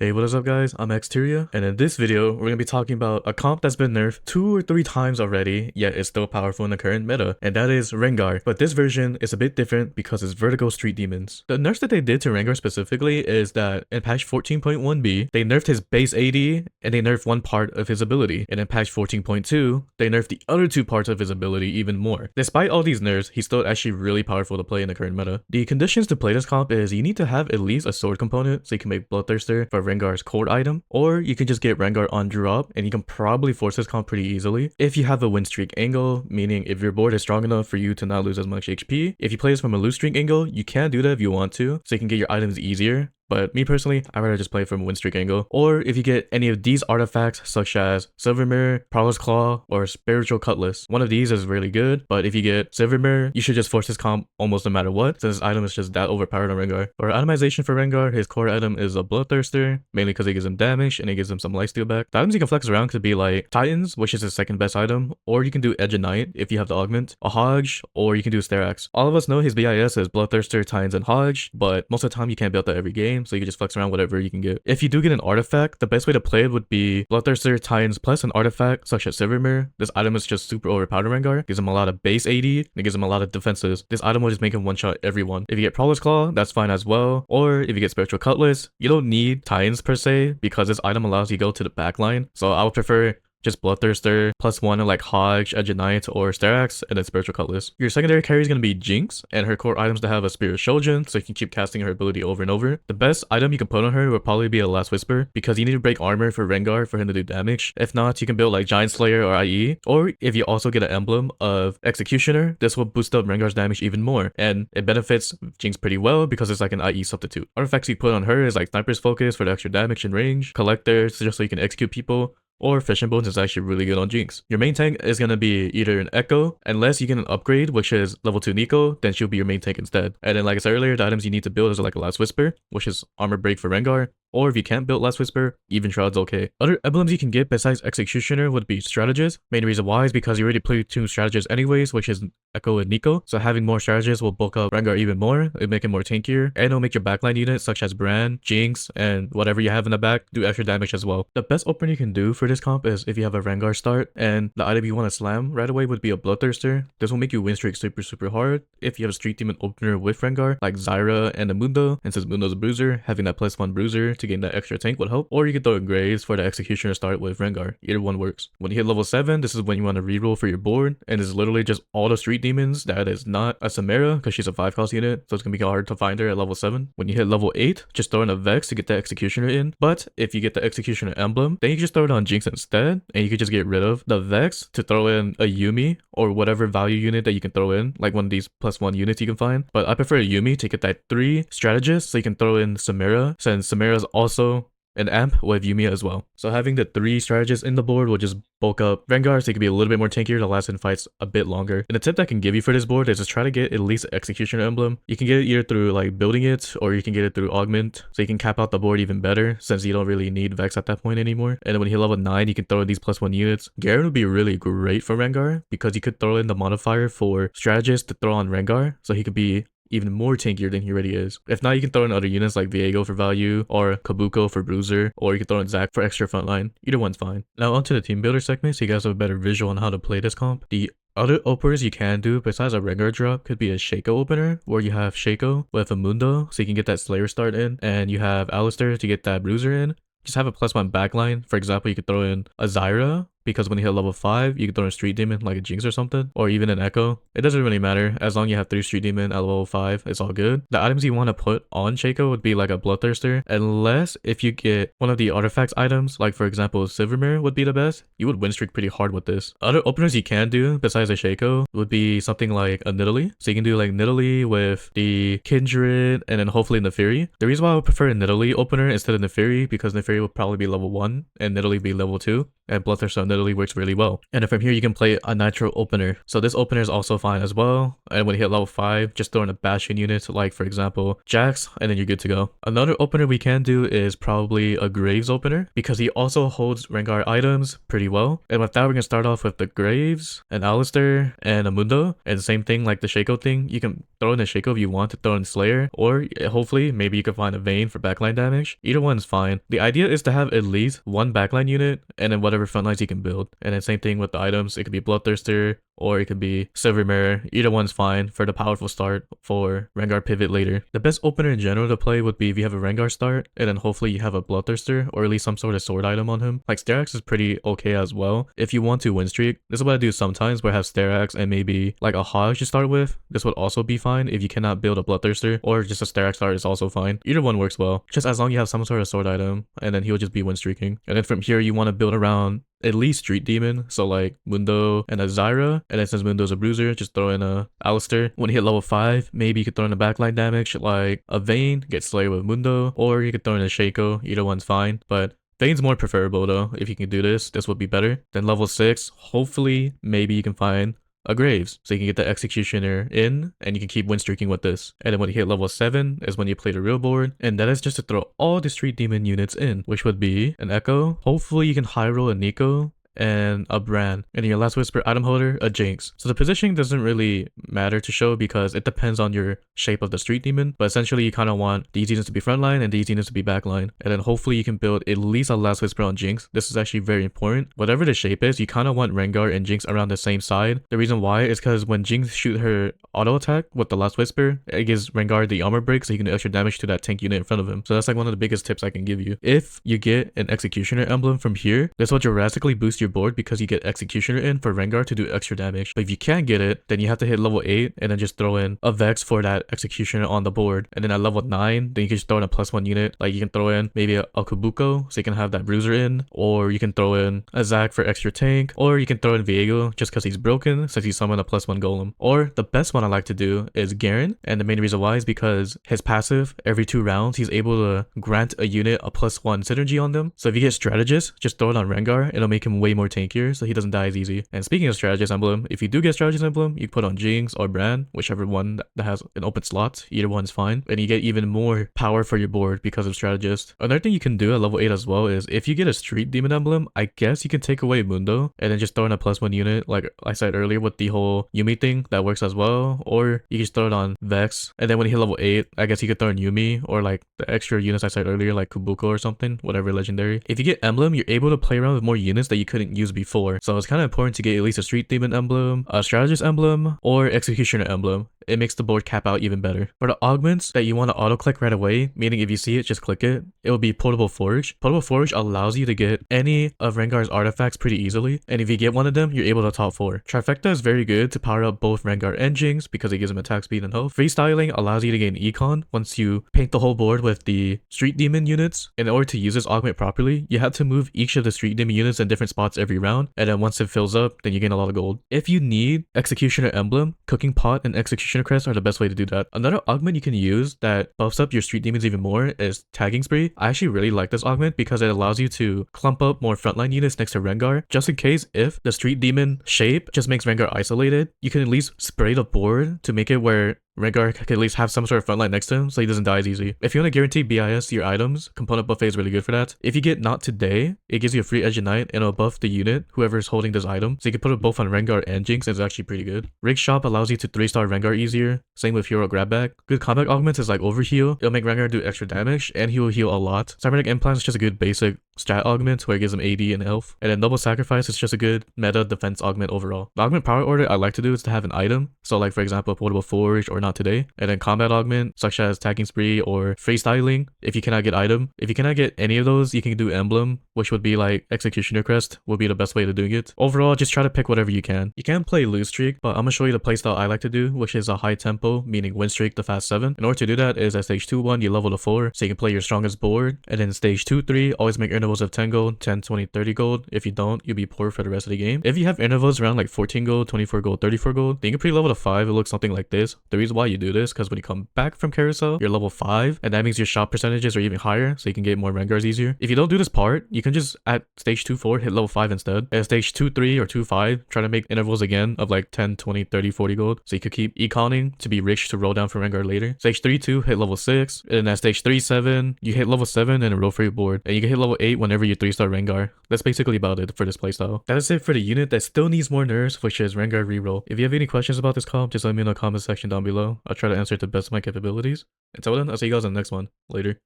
Hey, what is up guys? I'm Xteria, and in this video, we're gonna be talking about a comp that's been nerfed 2 or 3 times already, yet it's still powerful in the current meta, and that is Rengar. But this version is a bit different because it's Vertigo Street Demons. The nerfs that they did to Rengar specifically is that in patch 14.1b, they nerfed his base AD, and they nerfed one part of his ability, and in patch 14.2, they nerfed the other 2 parts of his ability even more. Despite all these nerfs, he's still actually really powerful to play in the current meta. The conditions to play this comp is you need to have at least a sword component, so you can make Bloodthirster for Rengar's core item, or you can just get Rengar on drop and you can probably force this comp pretty easily if you have a win streak angle, meaning if your board is strong enough for you to not lose as much HP. If you play this from a lose streak angle, you can do that if you want to, so you can get your items easier. But me personally, I'd rather just play from a win streak angle. Or if you get any of these artifacts such as Silver Mirror, Prowler's Claw, or Spiritual Cutlass. One of these is really good, but if you get Silver Mirror, you should just force this comp almost no matter what, since this item is just that overpowered on Rengar. For itemization for Rengar, his core item is a Bloodthirster, mainly because it gives him damage and it gives him some lifesteal back. The items you can flex around could be like Titans, which is his second best item, or you can do Edge of Night if you have the augment, a Hodge, or you can do Sterax. All of us know his BIS is Bloodthirster, Titans, and Hodge, but most of the time you can't build that every game, so you can just flex around whatever you can get. If you do get an artifact, the best way to play it would be Bloodthirster, Titans, plus an artifact such as Silver Mirror. This item is just super overpowered on Rengar, gives him a lot of base AD, and it gives him a lot of defenses. This item will just make him one-shot everyone. If you get Prowler's Claw, that's fine as well, or if you get Spiritual Cutlass, you don't need Titans per se, because this item allows you to go to the back line, so I would prefer just Bloodthirster, plus one of like Hodge, Edge of Night, or Sterax, and then Spiritual Cutlass. Your secondary carry is going to be Jinx, and her core items to have a Spirit Shojin, so you can keep casting her ability over and over. The best item you can put on her would probably be a Last Whisper, because you need to break armor for Rengar for him to do damage. If not, you can build like Giant Slayer or IE, or if you also get an emblem of Executioner, this will boost up Rengar's damage even more, and it benefits Jinx pretty well because it's like an IE substitute. Artifacts you put on her is like Sniper's Focus for the extra damage and range, Collectors just so you can execute people, or Fishing Bones is actually really good on Jinx. Your main tank is going to be either an Echo, unless you get an upgrade, which is level 2 Nico, then she'll be your main tank instead. And then like I said earlier, the items you need to build is like a Last Whisper, which is armor break for Rengar, or if you can't build Last Whisper, even Shroud's okay. Other emblems you can get besides Executioner would be Strategist. Main reason why is because you already play 2 Strategists anyways, which is Echo and Nico, so having more Strategists will bulk up Rengar even more, it'll make it more tankier, and it'll make your backline units such as Brand, Jinx, and whatever you have in the back do extra damage as well. The best opener you can do for this comp is if you have a Rengar start, and the item you want to slam right away would be a Bloodthirster. This will make you win streak super hard if you have a Street Demon opener with Rengar, like Zyra and a Mundo, and since Mundo's a bruiser, having that +1 bruiser to gain that extra tank would help, or you could throw in Graves for the Executioner start with Rengar. Either one works. When you hit level 7, this is when you want to reroll for your board, and it's literally just all the Street Demons that is not a Samara, because she's a 5-cost unit, so it's gonna be hard to find her at level 7. When you hit level 8, just throw in a Vex to get the Executioner in, but if you get the Executioner emblem, then you can just throw it on Jinx instead, and you could just get rid of the Vex to throw in a Yuumi, or whatever value unit that you can throw in, like one of these +1 units you can find. But I prefer a Yuumi to get that 3 strategist, so you can throw in Samara, since Samara is also an amp with Yuumi as well. So having the 3 strategists in the board will just bulk up Rengar, so it can be a little bit more tankier to last in fights a bit longer. And the tip that I can give you for this board is just try to get at least an Executioner emblem. You can get it either through like building it, or you can get it through Augment, so you can cap out the board even better since you don't really need Vex at that point anymore. And then when you hit level 9, you can throw in these +1 units. Garen would be really great for Rengar because you could throw in the modifier for strategist to throw on Rengar, so he could be even more tankier than he already is. If not, you can throw in other units like Viego for value, or Kabuko for bruiser, or you can throw in Zac for extra frontline. Either one's fine. Now onto the team builder segment, so you guys have a better visual on how to play this comp. The other openers you can do besides a Rengar drop could be a Shaco opener, where you have Shaco with a Mundo, so you can get that Slayer start in, and you have Alistair to get that bruiser in. Just have a +1 backline. For example, you could throw in a Zyra, because when you hit level 5, you can throw in a Street Demon like a Jinx or something, or even an Echo. It doesn't really matter, as long as you have 3 Street Demon at level 5, it's all good. The items you want to put on Shaco would be like a Bloodthirster, unless if you get one of the artifacts items, like for example Silver Mirror would be the best. You would win streak pretty hard with this. Other openers you can do besides a Shaco would be something like a Nidalee. So you can do like Nidalee with the Kindred, and then hopefully Neferi. The reason why I would prefer a Nidalee opener instead of Neferi, because Neferi would probably be level 1 and Nidalee be level 2. and Bloodthirster literally works really well. And then from here you can play a Nitro opener. So this opener is also fine as well. And when you hit level 5, just throw in a bashing unit like for example Jax, and then you're good to go. Another opener we can do is probably a Graves opener because he also holds Rengar items pretty well. And with that, we're gonna start off with the Graves, an Alistair, and a Mundo. And same thing like the Shaco thing, you can throw in a Shaco if you want to throw in Slayer, or hopefully maybe you can find a Vayne for backline damage. Either one's fine. The idea is to have at least one backline unit and then whatever front lines you can build. And then same thing with the items, it could be Bloodthirster or it could be Silver Mirror. Either one's fine for the powerful start for Rengar pivot later. The best opener in general to play would be if you have a Rengar start and then hopefully you have a Bloodthirster or at least some sort of sword item on him. Like Sterak's is pretty okay as well. If you want to win streak, this is what I do sometimes where I have Sterak's and maybe like a Hog to start with. This would also be fine if you cannot build a Bloodthirster, or just a Sterak start is also fine. Either one works well, just as long as you have some sort of sword item, and then he'll just be win streaking. And then from here you want to build around at least Street Demon, so like Mundo and a Zyra, and then since Mundo's a bruiser, just throw in a Alistair. When you hit level 5, maybe you could throw in a backline damage like a Vayne, get Slayer with Mundo, or you could throw in a Shaco. Either one's fine, but Vayne's more preferable though. If you can do this would be better. Then level 6, hopefully maybe you can find a Graves, so you can get the Executioner in and you can keep win streaking with this. And then when you hit level 7 is when you play the real board, and that is just to throw all the Street Demon units in, which would be an Echo. Hopefully you can high roll a Nico and a Bran, and your last whisper item holder, a Jinx. So the positioning doesn't really matter to show because it depends on your shape of the Street Demon, but essentially you kind of want these units to be frontline and these units to be backline, and then hopefully you can build at least a last whisper on Jinx. This is actually very important. Whatever the shape is, you kind of want Rengar and Jinx around the same side. The reason why is because when Jinx shoot her auto attack with the last whisper, it gives Rengar the armor break so he can do extra damage to that tank unit in front of him. So that's like one of the biggest tips I can give you. If you get an Executioner emblem from here, this will drastically boost your board because you get Executioner in for Rengar to do extra damage. But if you can't get it, then you have to hit level 8 and then just throw in a Vex for that Executioner on the board. And then at level 9, then you can just throw in a +1 unit. Like you can throw in maybe a Kubuko so you can have that bruiser in, or you can throw in a Zac for extra tank, or you can throw in Viego just because he's broken since he summoned a +1 golem. Or the best one I like to do is Garen, and the main reason why is because his passive, every 2 rounds, he's able to grant a unit a +1 synergy on them. So if you get Strategist, just throw it on Rengar, it'll make him way more tankier so he doesn't die as easy. And speaking of Strategist emblem, if you do get Strategist emblem, you put on Jinx or Bran, whichever one that has an open slot, either one's fine, and you get even more power for your board because of Strategist. Another thing you can do at level 8 as well is if you get a Street Demon emblem, I guess you can take away Mundo and then just throw in a +1 unit like I said earlier with the whole Yumi thing, that works as well. Or you can just throw it on Vex, and then when you hit level 8, I guess you could throw in Yumi or like the extra units I said earlier like Kubuko or something, whatever legendary. If you get emblem, you're able to play around with more units that you couldn't use before. So it's kind of important to get at least a Street Demon emblem, a Strategist emblem, or Executioner emblem. It makes the board cap out even better. For the augments that you want to auto click right away, meaning if you see it, just click it, it will be Portable Forge. Portable Forge allows you to get any of Rengar's artifacts pretty easily, and if you get one of them, you're able to top 4. Trifecta is very good to power up both Rengar and Jinx because it gives them attack speed and health. Freestyling allows you to gain econ once you paint the whole board with the Street Demon units. In order to use this augment properly, you have to move each of the Street Demon units in different spots every round, and then once it fills up, then you gain a lot of gold. If you need Executioner emblem, Cooking Pot and Executioner Crest are the best way to do that. Another augment you can use that buffs up your Street Demons even more is Tagging Spree. I actually really like this augment because it allows you to clump up more frontline units next to Rengar, just in case if the Street Demon shape just makes Rengar isolated, you can at least spray the board to make it where Rengar can at least have some sort of frontline next to him so he doesn't die as easy. If you want to guarantee BIS your items, Component Buffet is really good for that. If you get Not Today, it gives you a free Edge of Night and it'll buff the unit, whoever is holding this item. So you can put it both on Rengar and Jinx, and it's actually pretty good. Rig Shop allows you to 3-star Rengar easier. Same with Hero Grab Bag. Good combat augments is like Overheal. It'll make Rengar do extra damage and he will heal a lot. Cybernetic Implant is just a good basic strat augment where it gives him AD and health. And then Noble Sacrifice is just a good meta defense augment overall. The augment power order I like to do is to have an item. So like for example, Portable Forge or Not Today. And then combat augment such as Tagging Spree or Freestyling if you cannot get item. If you cannot get any of those, you can do emblem, which would be like Executioner Crest would be the best way to doing it. Overall, just try to pick whatever you can. You can play lose streak, but I'm gonna show you the playstyle I like to do, which is a high tempo, meaning win streak to fast 7. In order to do that is at stage 2-1, you level to 4, so you can play your strongest board, and then stage 2-3, always make intervals of 10 gold, 10, 20, 30 gold. If you don't, you'll be poor for the rest of the game. If you have intervals around like 14 gold, 24 gold, 34 gold, then you can pre-level to 5. It looks something like this. The reason why you do this, because when you come back from carousel, you're level 5, and that means your shot percentages are even higher, so you can get more Rengars easier. If you don't do this part, you can just at stage 2-4 hit level 5 instead. At stage 2-3 or 2-5, try to make intervals again of like 10, 20, 30, 40 gold, so you could keep econing to be rich to roll down for Rengar later. Stage 3-2 hit level 6, and at stage 3-7 you hit level 7 and roll for your board, and you can hit level 8 whenever you 3-star Rengar. That's basically about it for this playstyle. That is it for the unit that still needs more nerfs, which is Rengar reroll. If you have any questions about this comp, just let me know in the comment section down below. I'll try to answer it to the best of my capabilities. Until then, I'll see you guys in the next one. Later.